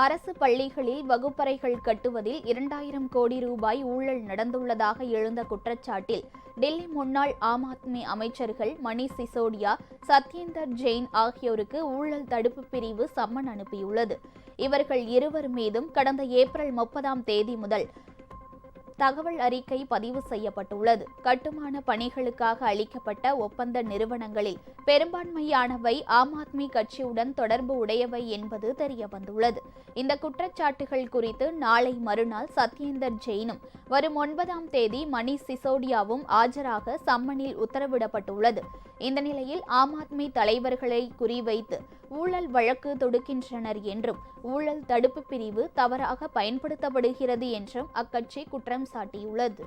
அரசு பள்ளிகளில் வகுப்பறைகள் கட்டுவதில் 2000 கோடி ரூபாய் ஊழல் நடந்துள்ளதாக எழுந்த குற்றச்சாட்டில் டெல்லி முன்னாள் ஆம் ஆத்மி அமைச்சர்கள் மணீஷ் சிசோடியா, சத்யேந்தர் ஜெயின் ஆகியோருக்கு ஊழல் தடுப்பு பிரிவு சம்மன் அனுப்பியுள்ளது. இவர்கள் இருவர் மீதும் கடந்த ஏப்ரல் 30ஆம் தேதி முதல் தகவல் அறிக்கை பதிவு செய்யப்பட்டுள்ளது. கட்டுமான பணிகளுக்காக அளிக்கப்பட்ட ஒப்பந்த நிறுவனங்களில் பெரும்பான்மையானவை ஆம் ஆத்மி கட்சியுடன் தொடர்பு உடையவை என்பது தெரியவந்துள்ளது. இந்த குற்றச்சாட்டுகள் குறித்து நாளை மறுநாள் சத்யேந்தர் ஜெயினும் வரும் 9ஆம் தேதி மணீஷ் சிசோடியாவும் ஆஜராக சம்மனில் உத்தரவிடப்பட்டுள்ளது. இந்த நிலையில் ஆம் ஆத்மி தலைவர்களை குறிவைத்து ஊழல் வழக்கு தொடுக்கின்றனர் என்றும் ஊழல் தடுப்பு பிரிவு தவறாக பயன்படுத்தப்படுகிறது என்றும் அக்கட்சி குற்றம் சாட்டியுள்ளது.